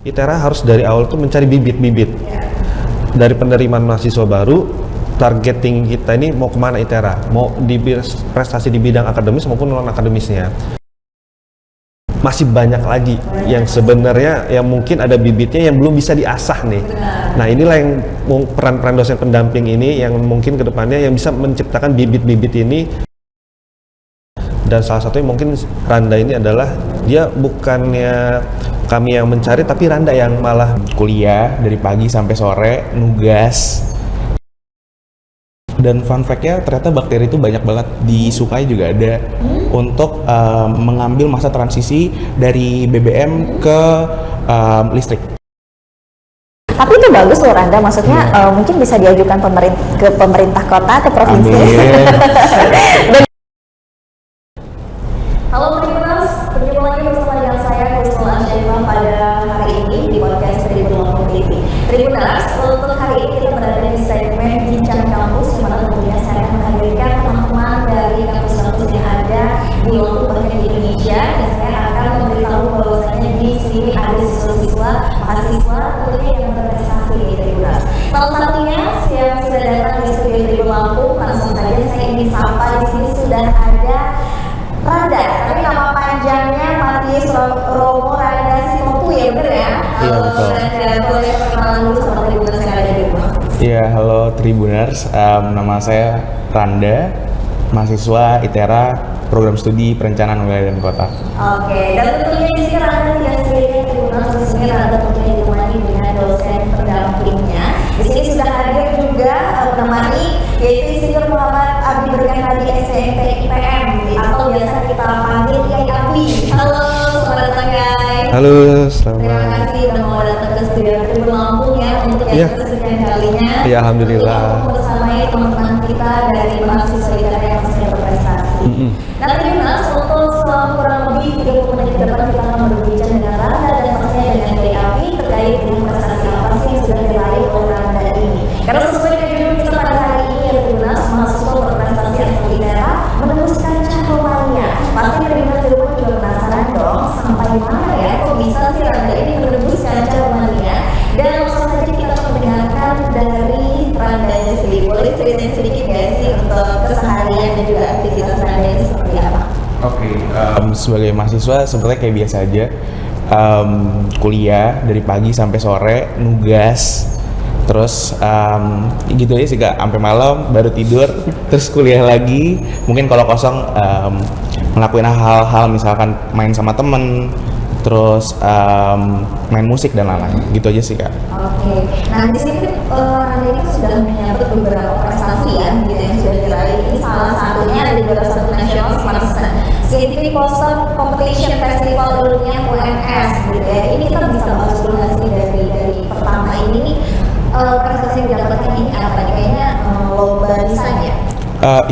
ITERA harus dari awal tuh mencari bibit-bibit dari penerimaan mahasiswa baru. Targeting kita ini mau kemana ITERA, mau di prestasi di bidang akademis maupun non akademisnya. Masih banyak lagi yang sebenarnya yang mungkin ada bibitnya yang belum bisa diasah nih. Nah inilah yang peran-peran dosen pendamping ini yang mungkin kedepannya yang bisa menciptakan bibit-bibit ini. Dan salah satunya mungkin Randa ini adalah dia bukannya kami yang mencari, tapi Randa yang malah kuliah dari pagi sampai sore, nugas. Dan fun fact-nya ternyata bakteri itu banyak banget, disukai juga ada untuk mengambil masa transisi dari BBM ke listrik. Tapi itu bagus loh Randa, maksudnya mungkin bisa diajukan ke pemerintah kota, ke provinsi. Halo Tribuners, berjumpa lagi bersama dengan saya Kristal Ansyarifah pada hari ini di podcast Tribun TV. Tribuners, untuk hari ini kita berada di segmen Bincang Kampus, di mana tentunya saya akan menghadirkan teman-teman dari kampus-kampus yang ada di Lampung bahkan di Indonesia, dan saya akan memberitahu bahwasanya di sini ada siswa-siswa, mahasiswa tentunya yang berprestasi di Tribuners. Salah satunya yang sudah datang di studio Tribun Lampung, langsung saja saya ingin sapa. Di sini sudah ada Randa, tapi nama panjangnya Matius Romo Randa Simopu, ya bener ya? Iya betul. Randa, boleh perkenalan dulu sama Tribuners yang ada di rumah. Iya, halo Tribuners, nama saya Randa, mahasiswa ITERA, program studi perencanaan wilayah dan kota. Oke, dan tentunya di sini Randa tidak sendirian Tribuners, di sini Randa tentunya ditemani dengan dosen pendampingnya. Di sini sudah hadir juga menemani, yaitu Insinyur Muhammad Abdi Berkah Hadi STMT IPM, atau biasa kita panggil Yai Abdi. Halo, selamat datang guys. halo, selamat. Terima kasih sudah mau datang ke studio Tribun Lampung ya untuk yang kesekian kalinya. Iya, alhamdulillah. Untuk bersamai teman-teman kita dari mahasiswa ITERA yang masih berprestasi. Nah, Tribuners, untuk selama kurang lebih 30 menit ke depan kita akan berbincang dengan Randa dan pastinya dengan Yai Abdi terkait dengan prestasi apa sih yang sudah diraih oleh Randa ini. Karena sesuai dengan judul kita pada hari ini ya Tribuners, mahasiswa berprestasi asal ITERA menembuskan cahayanya. Pasti Tribuners di rumah juga penasaran dong, sampai mana ya kok bisa sih Randa ini menembuskan cahayanya. Dan langsung saja kita akan mendengarkan dari Randa sendiri. Boleh ceritain sedikit gak sih untuk keseharian dan juga aktivitas Randa itu seperti apa? Oke, sebagai mahasiswa sebenarnya kayak biasa aja, kuliah dari pagi sampai sore, nugas. Terus gitu aja sih Kak, sampai malam baru tidur, terus kuliah lagi. Mungkin kalau kosong ngelakuin hal-hal misalkan main sama temen, terus main musik dan lain-lain. Gitu aja sih Kak. Oke, nah di sini Randa ini sudah menyambut beberapa prestasi ya, gitu yang sudah diraih. Ini salah satunya ada di juara satu nasional Scientific Poster Competition Festival Ilmiah UNS, gitu ya. Ini kita bisa bahas dulu nggak sih dari pertama ini nih, prestasi yang didapatkan ini apa? Kayaknya lomba desain ya?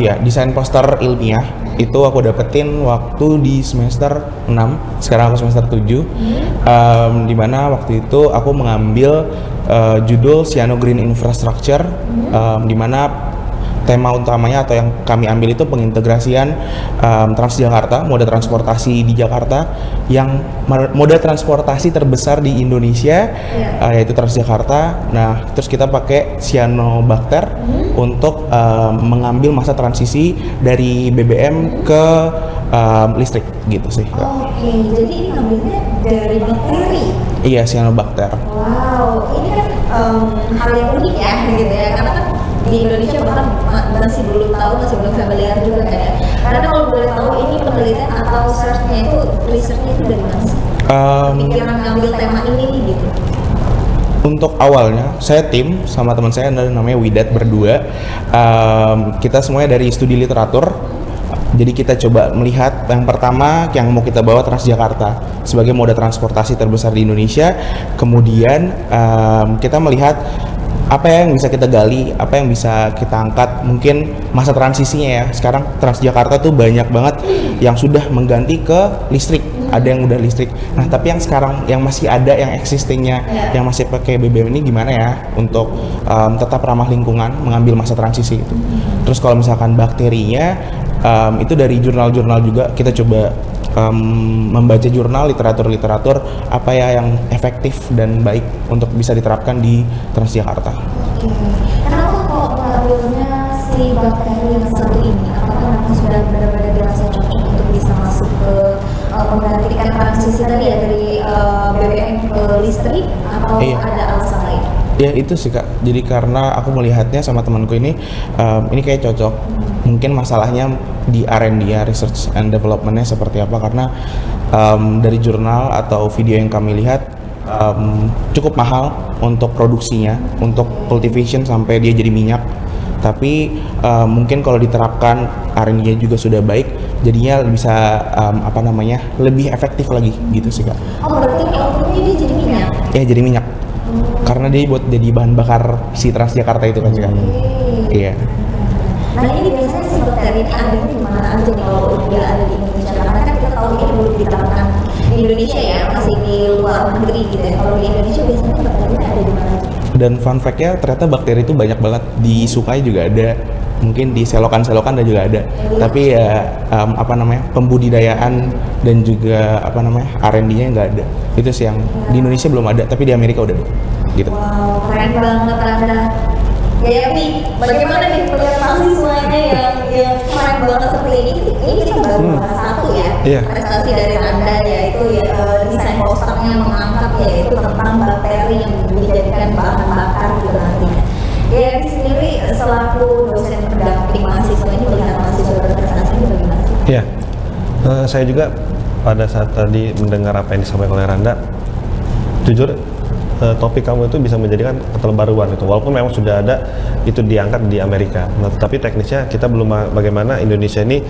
Iya, desain poster ilmiah itu aku dapetin waktu di semester 6, sekarang aku semester 7. Dimana waktu itu aku mengambil judul Cyano Green Infrastructure, dimana tema utamanya atau yang kami ambil itu pengintegrasian Transjakarta, moda transportasi di Jakarta yang moda transportasi terbesar di Indonesia, yaitu Transjakarta. Nah, terus kita pakai cyanobacter untuk mengambil masa transisi dari BBM ke listrik gitu sih. Oke, jadi ini ngambilnya dari bakteri. Iya, cyanobacter. Wow, ini kan hal yang unik ya, gitu ya, karena kan di Indonesia bahkan masih belum tahu, masih belum familiar juga kan ya. Karena kalau boleh tahu ini penelitian atau research-nya itu dari mana sih? Pikiran ngambil tema ini nih gitu. Untuk awalnya saya tim sama teman saya namanya Widat berdua, kita semuanya dari studi literatur. Jadi kita coba melihat yang pertama yang mau kita bawa Transjakarta sebagai moda transportasi terbesar di Indonesia. Kemudian kita melihat apa yang bisa kita gali, apa yang bisa kita angkat, mungkin masa transisinya ya. Sekarang Transjakarta tuh banyak banget yang sudah mengganti ke listrik, ada yang udah listrik. Nah, tapi yang sekarang yang masih ada, yang existingnya, yang masih pakai BBM ini gimana ya untuk tetap ramah lingkungan, mengambil masa transisi itu. Terus kalau misalkan bakterinya, itu dari jurnal-jurnal juga kita coba membaca jurnal, literatur apa ya yang efektif dan baik untuk bisa diterapkan di Transjakarta. Oke. Kenapa kok mengambilnya si bakteri yang satu ini? Apakah memang sudah benar-benar dirasa cocok untuk bisa masuk ke menggantikan transisi tadi ya dari BBM ke listrik atau Iya. ada alasan lain? Ya itu sih Kak, jadi karena aku melihatnya sama temanku ini kayak cocok. Mungkin masalahnya di R&D ya, research and development-nya seperti apa, karena dari jurnal atau video yang kami lihat cukup mahal untuk produksinya, untuk cultivation sampai dia jadi minyak. Tapi mungkin kalau diterapkan R&D-nya juga sudah baik, jadinya bisa lebih efektif lagi gitu sih Kak. Oh berarti outputnya dia jadi minyak? Ya jadi minyak. Karena dia buat jadi bahan bakar si Transjakarta itu kan Kak. Iya. Nah ini biasanya si bakteri ini ada di mana aja nih kalau dia ada di Indonesia? Karena kan kita tahu ini belum diterapkan di Indonesia ya, masih di luar negeri gitu ya. Kalau di Indonesia biasanya bakterinya ada di mana aja? Dan fun fact-nya ternyata bakteri itu banyak banget, di Sukai juga ada, mungkin di selokan-selokan ada juga ada. Tapi ya pembudidayaan dan juga R&D-nya nggak ada. Itu sih yang di Indonesia belum ada, tapi di Amerika udah ada. Gitu. Wow, keren banget Anda. Ya Pi, bagaimana nih melihat mahasiswanya yang keren banget seperti ini? Ini kita baru bahas satu ya, Iya. prestasi dari Anda yaitu desain posternya mengangkat yaitu tentang bakteri yang dijadikan bahan bakar gitu nantinya. Ya di sendiri selaku dosen pendamping mahasiswa ini melihat mahasiswa berprestasi ini bagaimana sih? Iya, saya juga pada saat tadi mendengar apa yang disampaikan oleh Randa, jujur topik kamu itu bisa menjadikan keterbaruan itu, walaupun memang sudah ada itu diangkat di Amerika. Nah, tapi teknisnya kita belum bagaimana Indonesia ini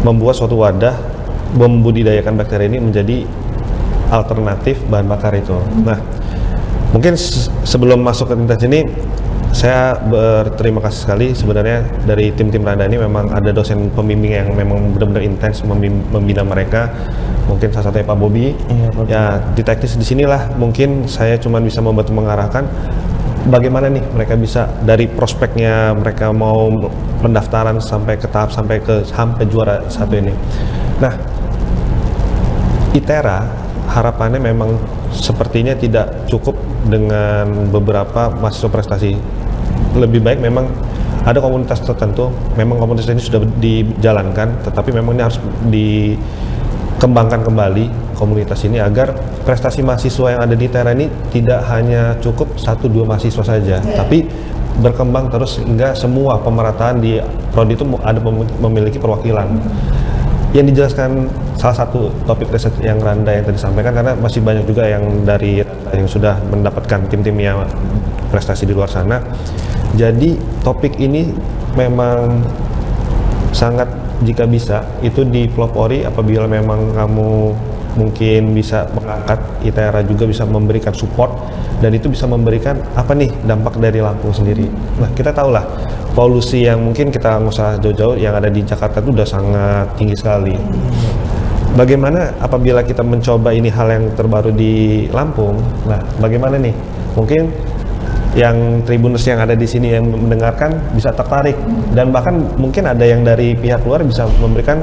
membuat suatu wadah membudidayakan bakteri ini menjadi alternatif bahan bakar itu. Nah, mungkin sebelum masuk ke tuntas ini, saya berterima kasih sekali sebenarnya dari tim-tim Randa ini. Memang ada dosen pembimbing yang memang benar-benar intens membina mereka. Mungkin salah satunya Pak Bobi. Ya di teknis di sinilah mungkin saya cuma bisa membantu mengarahkan bagaimana nih mereka bisa dari prospeknya mereka mau pendaftaran sampai ke tahap sampai juara satu ini. Nah, ITERA harapannya memang sepertinya tidak cukup dengan beberapa mahasiswa prestasi. Lebih baik memang ada komunitas tertentu, memang komunitas ini sudah dijalankan, tetapi memang ini harus dikembangkan kembali komunitas ini agar prestasi mahasiswa yang ada di ITERA ini tidak hanya cukup 1-2 mahasiswa saja, tapi berkembang terus hingga semua pemerataan di prodi itu ada memiliki perwakilan. Yang dijelaskan salah satu topik riset yang Randa yang tadi sampaikan, karena masih banyak juga yang dari Randa yang sudah mendapatkan tim-timnya prestasi di luar sana. Jadi topik ini memang sangat, jika bisa itu dipelopori apabila memang kamu mungkin bisa mengangkat ITERA juga bisa memberikan support, dan itu bisa memberikan apa nih dampak dari Lampung sendiri. Nah, kita tahulah polusi yang mungkin kita nggak usah jauh-jauh yang ada di Jakarta itu udah sangat tinggi sekali. Bagaimana apabila kita mencoba ini hal yang terbaru di Lampung? Nah, bagaimana nih? Mungkin yang Tribuners yang ada di sini yang mendengarkan bisa tertarik, dan bahkan mungkin ada yang dari pihak luar bisa memberikan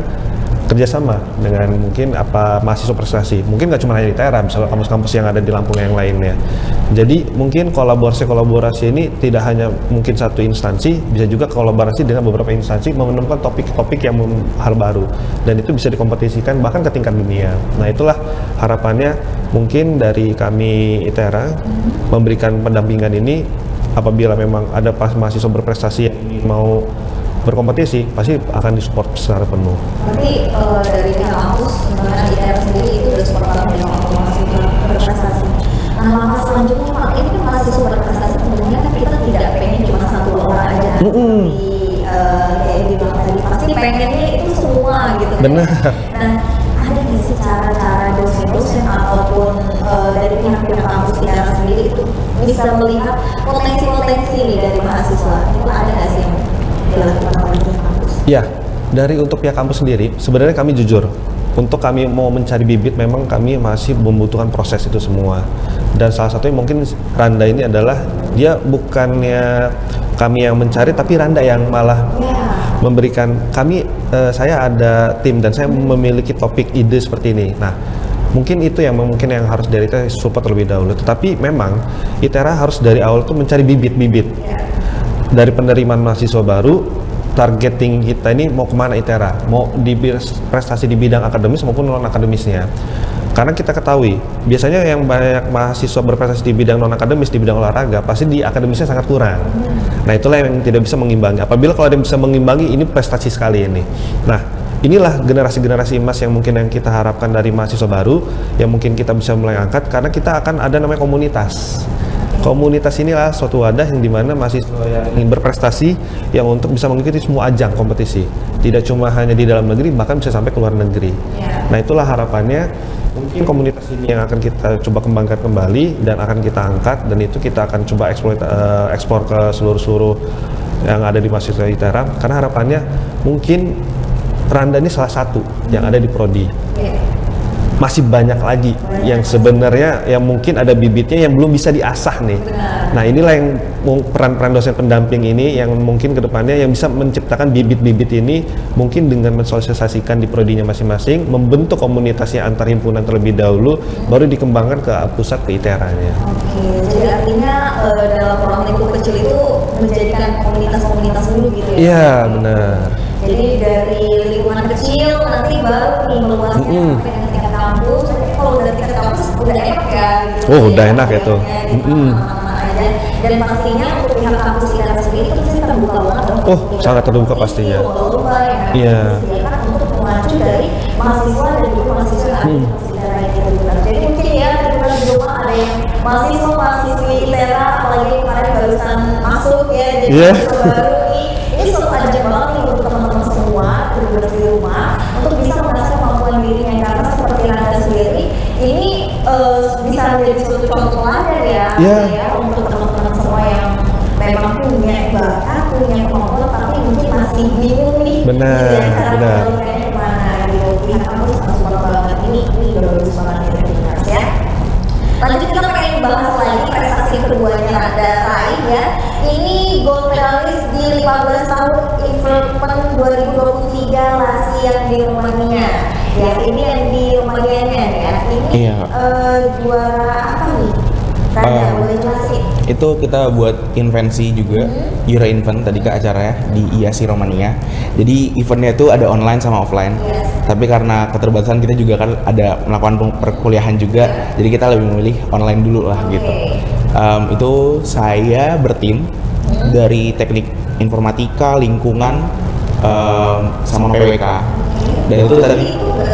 kerjasama dengan mungkin mahasiswa prestasi. Mungkin nggak cuma hanya di ITERA, misalnya kampus-kampus yang ada di Lampung yang lainnya. Jadi mungkin kolaborasi ini tidak hanya mungkin satu instansi, bisa juga kolaborasi dengan beberapa instansi menemukan topik-topik yang hal baru, dan itu bisa dikompetisikan bahkan ke tingkat dunia. Nah, itulah harapannya mungkin dari kami ITERA memberikan pendampingan ini. Apabila memang ada mahasiswa berprestasi yang mau berkompetisi, pasti akan disupport secara penuh. Berarti dari pihak kampus, dengan ITERA sendiri itu udah support banget ya untuk mahasiswa berprestasi. Nah, langkah selanjutnya Pak, ini kan mahasiswa berprestasi tentunya kan kita tidak pengen cuma 1 orang aja kayak dibilang tadi, pasti pengennya itu semua gitu kan. Benar. Nah, ada nggak sih cara-cara dosen-dosen ataupun dari pihak kampus ITERA sendiri itu bisa melihat potensi-potensi nih dari mahasiswa? Itu ada nggak sih yang dilakukan oleh pihak kampus? Ya, dari untuk pihak kampus sendiri, sebenarnya kami jujur, untuk kami mau mencari bibit, memang kami masih membutuhkan proses itu semua. Dan salah satunya mungkin Randa ini adalah, dia bukannya kami yang mencari, tapi Randa yang malah memberikan saya ada tim dan saya memiliki topik ide seperti ini. Nah, mungkin itu yang harus dari kita support terlebih dahulu. Tetapi memang ITERA harus dari awal tuh mencari bibit-bibit dari penerimaan mahasiswa baru. Targeting kita ini mau kemana ITERA, mau di prestasi di bidang akademis maupun non akademisnya. Karena kita ketahui biasanya yang banyak mahasiswa berprestasi di bidang non akademis, di bidang olahraga, pasti di akademisnya sangat kurang. Nah, itulah yang tidak bisa mengimbangi. Apabila kalau ada yang bisa mengimbangi, ini prestasi sekali ini. Nah, inilah generasi-generasi emas yang kita harapkan dari mahasiswa baru, yang mungkin kita bisa mulai angkat, karena kita akan ada namanya komunitas. Komunitas inilah suatu wadah yang dimana mahasiswa yang ingin berprestasi yang untuk bisa mengikuti semua ajang kompetisi, tidak cuma hanya di dalam negeri, bahkan bisa sampai ke luar negeri. Nah, itulah harapannya. Mungkin komunitas ini yang akan kita coba kembangkan kembali dan akan kita angkat, dan itu kita akan coba ekspor ke seluruh yang ada di mahasiswa ITERA, karena harapannya mungkin Randa ini salah satu yang ada di Prodi. Masih banyak lagi yang sebenarnya yang mungkin ada bibitnya yang belum bisa diasah nih. Nah, inilah yang peran-peran dosen pendamping ini yang mungkin kedepannya yang bisa menciptakan bibit-bibit ini, mungkin dengan mensosialisasikan di prodinya masing-masing, membentuk komunitasnya antar himpunan terlebih dahulu, baru dikembangkan ke pusat ke ITERA-nya. Oke, jadi artinya dalam ruang lingkup kecil itu menjadikan komunitas-komunitas dulu gitu ya? Iya, benar. Jadi dari lingkungan kecil nanti baru nih meluasnya sampai dengan tingkat kampus. Tapi kalau udah tingkat kampus udah enak ya gitu. Oh, udah enak ya tuh. Dan pastinya untuk pihak kampus ITERA sendiri itu pasti terbuka banget. Oh, sangat terbuka pastinya. Iya. Untuk mengacu dari mahasiswa dan juga mahasiswa yang ada di kampus ITERA itu. Jadi mungkin ya di rumah ada yang mahasiswi ITERA, apalagi kemarin barusan masuk ya, jadi baru ini suatu ajang banget nih untuk teman-teman semua benar-benar di rumah untuk bisa mengasah kemampuan dirinya, karena seperti Randa sendiri ini bisa menjadi suatu contoh teladan ya untuk teman-teman semua yang memang punya bakat, punya kemampuan tapi mungkin masih bingung nih benar kemana gitu. Pihak kampus sangat support banget, ini udah bagus banget ya. Lanjut kita pengen bahas lagi prestasi keduanya Randa raih ya. Ini gold medalist di 15 tahun Everpent 2023 Lasi yang di Romania. Ya, ini yang di Romania ya. Ini juara apa nih? Randa, boleh jelasin? Itu kita buat invensi juga, Euro Event tadi ke acaranya di IASI Romania. Jadi eventnya itu ada online sama offline. Tapi karena keterbatasan kita juga kan ada melakukan perkuliahan juga, jadi kita lebih memilih online dulu lah gitu. Itu saya bertim dari teknik informatika, lingkungan, sama PWK. Dan itu tadi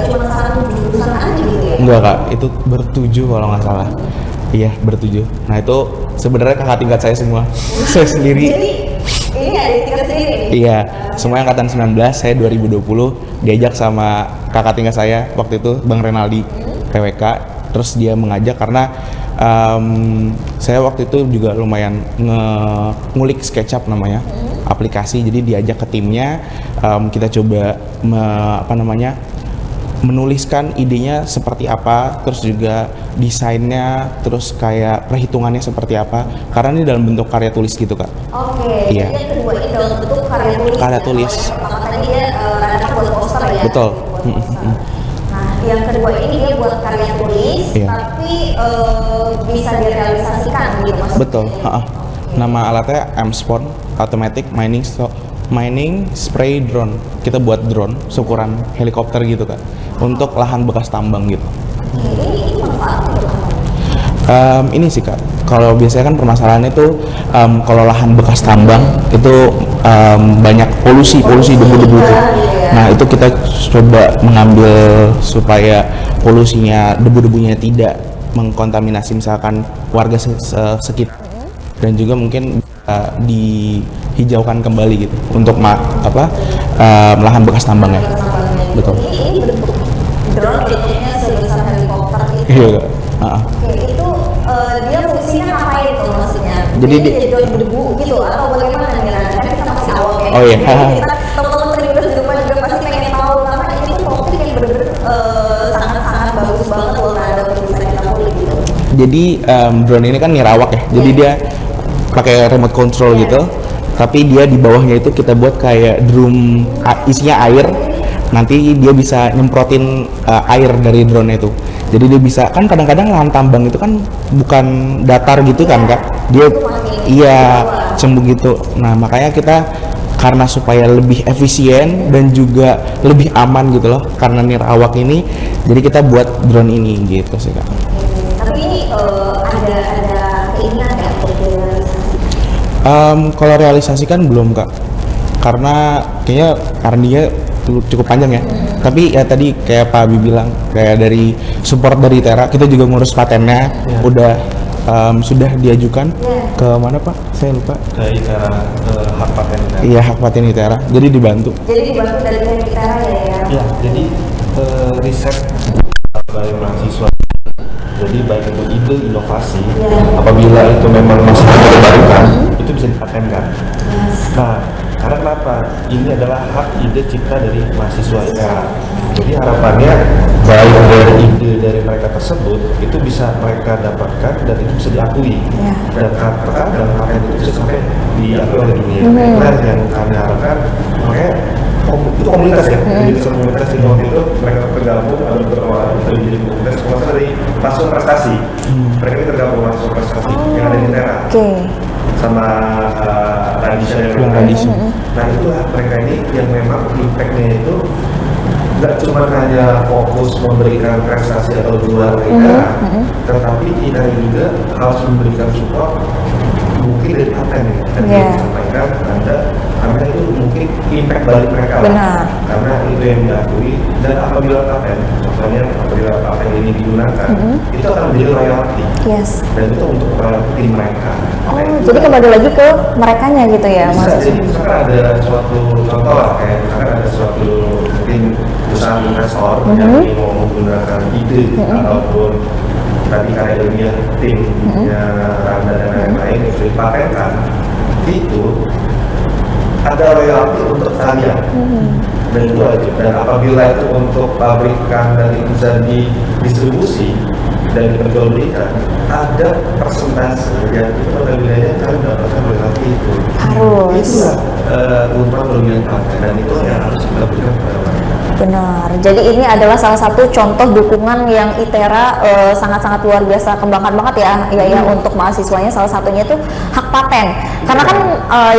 cuma satu jurusan aja gitu ya? Enggak kak, itu bertujuh kalau nggak salah. Iya, bertujuh. Nah, itu sebenarnya kakak tingkat saya semua. Saya sendiri. Jadi ini ada tingkat sendiri? Iya, semua angkatan 19, saya 2020 diajak sama kakak tingkat saya waktu itu, Bang Renaldi, PWK. Terus dia mengajak karena saya waktu itu juga lumayan ngulik SketchUp namanya, aplikasi. Jadi diajak ke timnya, kita coba menuliskan idenya seperti apa, terus juga desainnya, terus kayak perhitungannya seperti apa, karena ini dalam bentuk karya tulis gitu kak. Oke, iya. Jadi yang kedua ini dalam bentuk karya tulis. Karya tulis. Pertama tadi dia Randa buat poster ya. Betul. Nah, yang kedua ini dia buat karya tulis, tapi bisa direalisasikan gitu maksudnya. Betul. Nama alatnya M-Spawn Automatic Mining Spray Drone. Kita buat drone seukuran helikopter gitu kak, untuk lahan bekas tambang gitu. Ini manfaatnya ini sih kak, kalau biasanya kan permasalahannya itu kalau lahan bekas tambang itu banyak polusi debu-debu itu. Nah, itu kita coba mengambil supaya polusinya, debu-debunya tidak mengkontaminasi misalkan warga sekitar, dan juga mungkin dihijaukan kembali gitu untuk lahan bekas tambangnya. Betul. Ini bentuk drone bentuknya sebesar helikopter gitu. Iya. Oke, itu dia fungsinya ngapain tuh maksudnya? Jadi dia jadi debu gitu atau bagaimana nih? Kan kita masih awal ya. Oh iya. Kita teman-teman terlibat di rumah juga pasti pengen tahu, karena ini tuh topik yang benar-benar sangat-sangat bagus banget loh, ada bisa kita kulik gitu. Jadi drone ini kan nirawak ya. Jadi dia pakai remote control gitu. tapi dia di bawahnya itu kita buat kayak drum isinya air. Nanti dia bisa nyemprotin air dari drone itu. Jadi dia bisa, kan kadang-kadang lahan tambang itu kan bukan datar gitu kan Kak. Dia iya cembung gitu. Nah, makanya kita karena supaya lebih efisien dan juga lebih aman gitu loh, karena nirawak ini, jadi kita buat drone ini gitu sih Kak. Tapi ini ada keinginan nggak untuk direalisasi? Kalau realisasi kan belum Kak, karena kayaknya dia cukup panjang ya. Tapi ya tadi kayak Pak Abi bilang, kayak dari support dari ITERA, kita juga ngurus patennya, udah sudah diajukan ke mana Pak? Saya lupa. Ke ITERA, ke hak paten ITERA. Iya, hak paten ITERA. Jadi dibantu. Jadi dibantu dari pihak ITERA ya? Ya, jadi riset dari mahasiswa. Jadi baik itu ide, inovasi, apabila itu memang masih terbarukan, itu bisa dipatenkan. Nah, karena kenapa? Ini adalah hak ide cipta dari mahasiswa ITERA. Jadi harapannya baik dari ide dari mereka tersebut itu bisa mereka dapatkan dan itu bisa diakui. Dan terkadang paten itu bisa sampai diakui oleh dunia. Nah, yang kami harapkan, makanya itu komunitas ya, jadi komunitas di waktu itu mereka tergabung, ada beberapa orang itu jadi komunitas dari masuk prestasi. Mereka ini tergabung masuk prestasi yang ada di ITERA. Sama tradisi yang tradisi. Nah itulah mereka ini yang memang impactnya itu nggak cuma hanya fokus memberikan prestasi atau juara ITERA, tetapi ITERA juga harus memberikan support mungkin dari paten ya, tadi disampaikan karena itu mungkin impact balik mereka lah, karena itu yang diakui. Dan apabila paten, misalnya apabila paten ini digunakan, itu akan menjadi royalti, dan itu untuk royalti mereka. Jadi kembali lagi ke merekanya gitu ya Mas? Jadi misalkan ada suatu contoh lah, kayak misalkan ada suatu mungkin perusahaan investor yang mau menggunakan ide ataupun tadi karya ilmiah timnya Randa dan lain-lain yang sudah dipatenkan, itu ada royalti untuk kalian. Dan itu wajib. Dan apabila itu untuk pabrikan dan itu bisa didistribusi dan diperjualbelikan, ada persentase yang itu notabene kalian mendapatkan royalti itu. Itulah keuntungan kelebihan paten, dan itu yang harus kita berikan kepada mereka. Benar. Jadi ini adalah salah satu contoh dukungan yang ITERA sangat-sangat luar biasa kembangkan banget ya untuk mahasiswanya. Salah satunya itu hak paten. Karena kan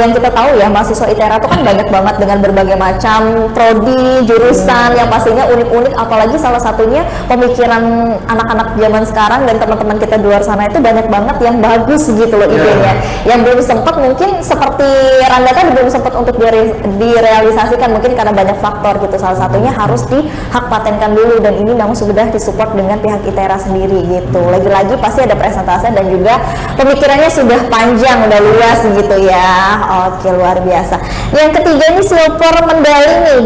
yang kita tahu ya, mahasiswa ITERA itu kan banyak banget dengan berbagai macam prodi, jurusan yang pastinya unik-unik, apalagi salah satunya pemikiran anak-anak zaman sekarang dan teman-teman kita di luar sana itu banyak banget yang bagus gitu loh idenya. Yang belum sempat mungkin seperti Randa kan belum sempat untuk direalisasikan mungkin karena banyak faktor gitu. Salah satunya harus dihak patenkan dulu, dan ini memang sudah disupport dengan pihak ITERA sendiri gitu. Lagi-lagi pasti ada presentasi dan juga pemikirannya sudah panjang, udah luas gitu ya. Oke, luar biasa. Yang ketiga ini silver medali nih,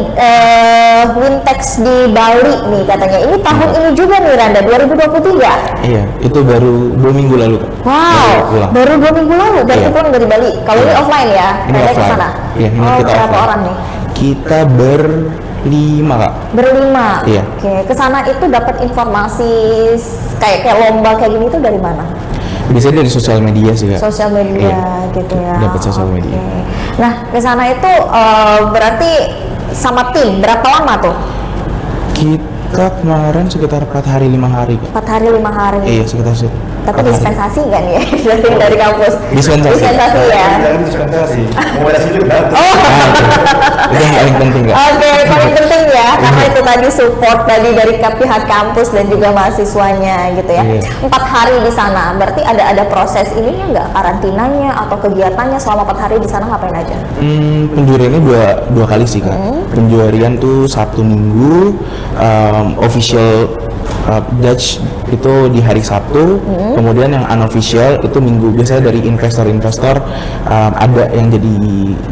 Wintex di Bali nih katanya. Ini tahun ini juga nih Randa, 2023. Iya, itu baru 2 minggu lalu. Wow, baru 2 minggu lalu baru pulang dari Bali. Kalau ini offline ya, Randa ke sana. Iya, ini kita berapa orang nih? Kita berlima Kak. Berlima. Iya. Oke, kesana itu dapat informasi kayak lomba kayak gini itu dari mana? Biasanya dari sosial media sih Kak. Sosial media gitu ya. Dapat sosial media. Nah, kesana itu berarti sama tim berapa lama tuh? Kita kemarin sekitar 4 hari 5 hari Kak. 4 hari 5 hari. Iya, sekitar sih. Tapi dispensasi kan ya dari kampus? Dispensasi ya? Dispensasi, mau ada situ kan? Itu yang paling penting Kak. Oke, paling penting ya, karena itu tadi support tadi dari pihak kampus dan juga mahasiswanya gitu ya. 4 hari di sana, berarti ada proses ininya nggak, karantinanya atau kegiatannya selama 4 hari di sana ngapain aja? Penjuariannya dua kali sih Kak. Penjuarian tuh Sabtu Minggu, official judge itu di hari Sabtu, kemudian yang unofficial itu Minggu. Biasanya dari investor-investor ada yang jadi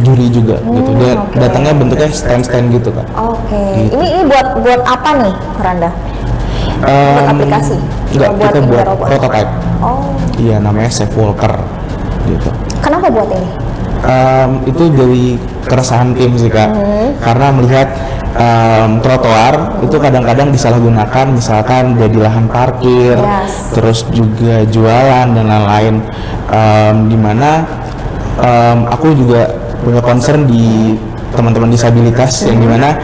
juri juga gitu. Dia datangnya bentuknya stand gitu Kak. Gitu. Ini buat apa nih Randa? Buat aplikasi? Enggak, kita buat prototype. Iya, namanya Safe Walker gitu. Kenapa buat ini? Itu dari keresahan tim sih Kak, karena melihat trotoar itu kadang-kadang disalahgunakan, misalkan jadi lahan parkir, terus juga jualan dan lain-lain, dimana aku juga punya concern di teman-teman disabilitas yang dimana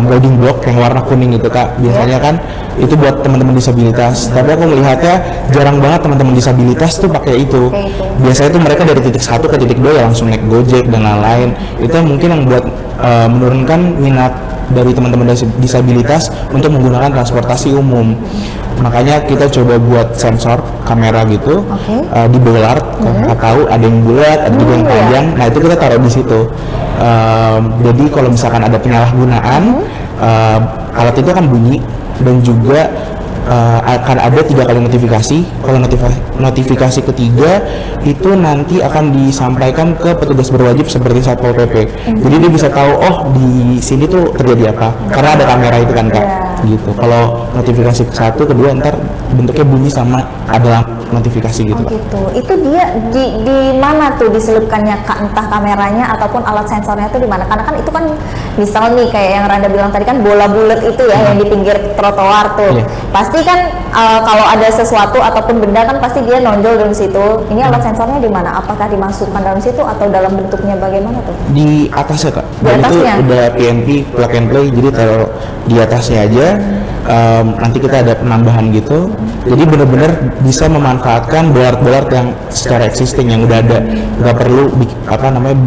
guiding block yang warna kuning itu Kak, biasanya kan itu buat teman-teman disabilitas, tapi aku melihatnya jarang banget teman-teman disabilitas tuh pakai itu. Biasanya tuh mereka dari titik 1 ke titik 2 ya langsung naik Gojek dan lain-lain. Itu mungkin yang buat menurunkan minat dari teman-teman disabilitas untuk menggunakan transportasi umum. Makanya kita coba buat sensor kamera gitu di bollard, kita tahu ada yang bulat, ada juga yang panjang. Nah itu kita taruh di situ. Jadi kalau misalkan ada penyalahgunaan, alat itu akan bunyi dan juga akan ada 3 kali notifikasi. Kalau notifikasi ketiga itu nanti akan disampaikan ke petugas berwajib seperti Satpol PP. Jadi dia bisa tahu oh di sini tuh terjadi apa karena ada kamera itu kan Kak. Gitu. Kalau notifikasi ke 1, kedua ntar bentuknya bunyi sama ada notifikasi gitu. Oh gitu. Itu dia di mana tuh diselipkannya Kak, entah kameranya ataupun alat sensornya tuh di mana? Karena kan itu kan misal nih kayak yang Randa bilang tadi kan bola bulat itu ya yang di pinggir trotoar tuh. Pasti kan kalau ada sesuatu ataupun benda kan pasti dia nonjol dari situ. Ini alat sensornya di mana? Apakah dimasukkan dalam situ atau dalam bentuknya bagaimana tuh? Di atasnya Kak. Di atasnya? Itu udah PNP plug and play, jadi taruh di atasnya aja. Nanti kita ada penambahan gitu. Jadi benar-benar bisa memanfaatkan bollard-bollard yang secara existing yang udah ada. Nggak perlu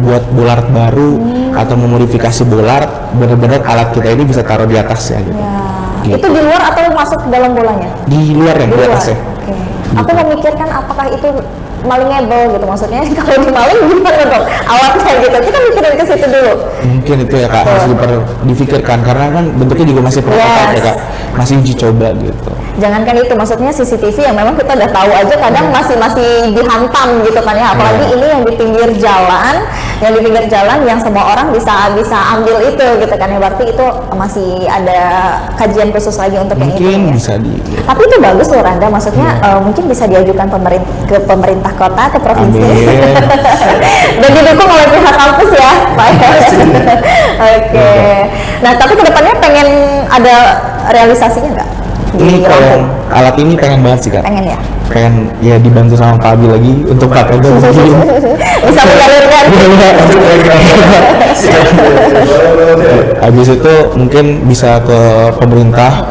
buat bollard baru atau memodifikasi bollard. Benar-benar alat kita ini bisa taruh di atasnya gitu. Gitu. Itu di luar atau masuk ke dalam bolanya? Di luar ya, di atasnya. Oke. Aku memikirkan apakah itu malingable gitu, maksudnya kalau dimaling gimana dong alatnya gitu, kita mikirin ke situ dulu. Mungkin itu ya Kak, harus difikirkan karena kan bentuknya juga masih prototipe ya Kak, masih uji coba gitu. Jangankan itu, maksudnya CCTV yang memang kita udah tahu aja kadang masih dihantam gitu kan ya, apalagi ini yang di pinggir jalan, yang semua orang bisa ambil itu gitu kan ya, berarti itu masih ada kajian khusus lagi untuk mungkin yang itu bisa ya. Tapi itu bagus loh Randa, maksudnya mungkin bisa diajukan ke pemerintah kota, ke provinsi dan didukung oleh pihak kampus ya Pak. Oke. Nah tapi kedepannya pengen ada realisasinya nggak? Ini kalau alat ini pengen banget sih Kak. Pengen ya? Pengen ya dibantu sama Pak Abi lagi untuk pakai itu. Bisa menyalurkan. Habis itu mungkin bisa ke pemerintah,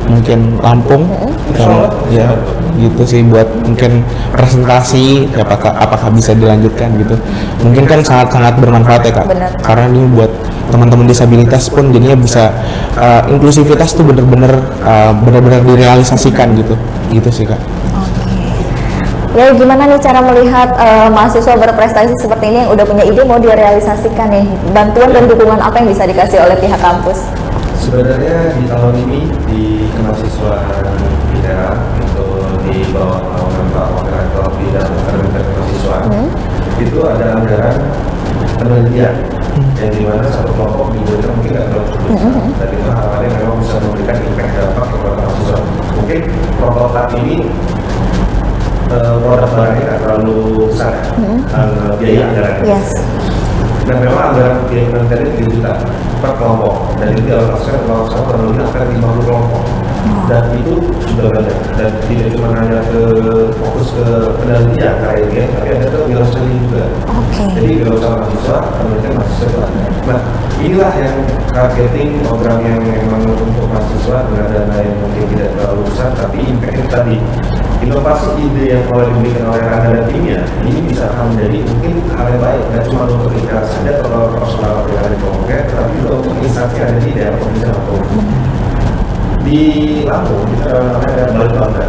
mungkin Lampung, ya gitu sih buat mungkin presentasi apakah bisa dilanjutkan gitu. Mungkin kan sangat bermanfaat ya Kak. Bener. Karena ini buat teman-teman disabilitas pun jadinya bisa inklusivitas tuh bener-bener direalisasikan gitu sih Kak. Ya gimana nih cara melihat mahasiswa berprestasi seperti ini yang udah punya ide mau direalisasikan nih, bantuan dan dukungan apa yang bisa dikasih oleh pihak kampus? Sebenarnya di tahun ini di kemahasiswaan ITERA untuk di bawah naungan Pak Wakil Rektor Bidang Akademik dan Kemahasiswaan itu ada anggaran penelitian yang dimana satu kelompok diberikan mungkin nggak terlalu cukup besar, dan itu harapannya memang bisa memberikan impact dampak kepada mahasiswa. Mungkin prototipe ini produk barangnya nggak terlalu besar biaya anggarannya. Dan memang anggaran biaya penelitian itu 3 juta per kelompok, dan itu dialokasikan kelompok sama kurang lebih hampir 50 kelompok. Dan itu sudah banyak, dan tidak cuma hanya fokus ke penelitian kayak ini, tapi ada ke wirausaha juga. Jadi wirausaha mahasiswa, penelitian mahasiswa itu ada. Nah inilah yang targeting program yang memang untuk mahasiswa dengan dana yang mungkin tidak terlalu besar, tapi impact tadi. Inovasi ide yang mulai diberikan oleh Randa dan timnya ini bisa akan menjadi mungkin hal yang baik, tidak cuma untuk ITERA saja atau personal yang ada di Kementerian, tetapi juga untuk instansi yang ada di daerah provinsi Lampung. Di Lampung kita ada Balai Bangga,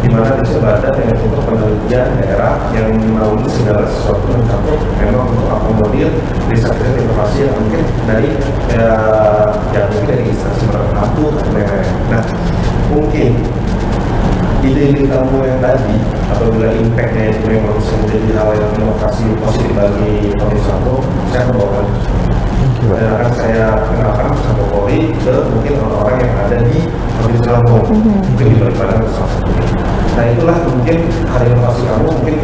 di mana bisa Badan yang untuk penelitian daerah yang menaungi segala sesuatu yang campur memang untuk akomodir riset inovasi yang mungkin dari mungkin dari instansi tertentu atau lain-lain. Nah mungkin ide-ide kamu yang tadi apabila impact-nya itu memang bisa menjadi hal yang inovasi positif bagi Provinsi Lampung, saya akan bawakan dan akan saya kenalkan sama Polri ke mungkin orang-orang yang ada di Provinsi Lampung, mungkin di Balikpapan atau salah satunya. Nah itulah mungkin hal inovasi kamu, mungkin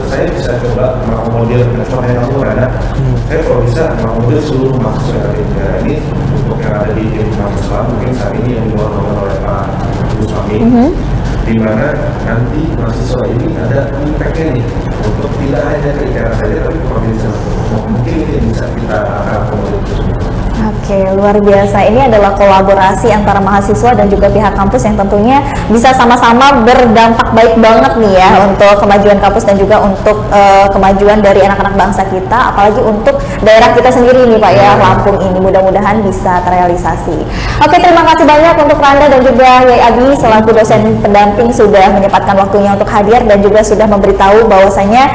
saya bisa coba mengakomodir contohnya kamu Rana, saya kalau bisa mengakomodir seluruh mahasiswa yang ada di negara ini untuk yang ada di tim mahasiswa mungkin saat ini yang dilakukan oleh Pak Ibu Suami. di mana nanti mahasiswa ini ada impact-nya nih untuk tidak hanya ke ITERA saja tapi ke provinsi lain. Mungkin ini bisa kita akan komunitas. Oke, luar biasa. Ini adalah kolaborasi antara mahasiswa dan juga pihak kampus yang tentunya bisa sama-sama berdampak baik banget nih ya untuk kemajuan kampus dan juga untuk kemajuan dari anak-anak bangsa kita, apalagi untuk daerah kita sendiri nih Pak ya, Lampung ini. Mudah-mudahan bisa terrealisasi. Oke, terima kasih banyak untuk Randa dan juga Yai Abi selaku dosen pendamping sudah menyempatkan waktunya untuk hadir dan juga sudah memberitahu bahwasanya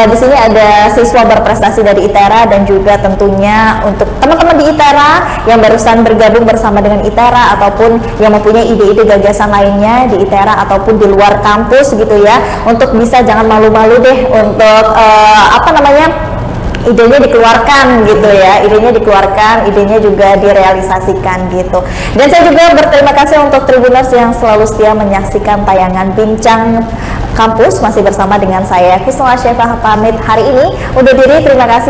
di sini ada siswa berprestasi dari ITERA dan juga tentunya untuk teman-teman di ITERA yang barusan bergabung bersama dengan ITERA ataupun yang mempunyai ide-ide gagasan lainnya di ITERA ataupun di luar kampus gitu ya, untuk bisa jangan malu-malu deh untuk idenya dikeluarkan gitu ya, idenya juga direalisasikan gitu. Dan saya juga berterima kasih untuk Tribuners yang selalu setia menyaksikan tayangan Bincang Kampus, masih bersama dengan saya Kusnul Asyifah pamit hari ini undur diri, terima kasih.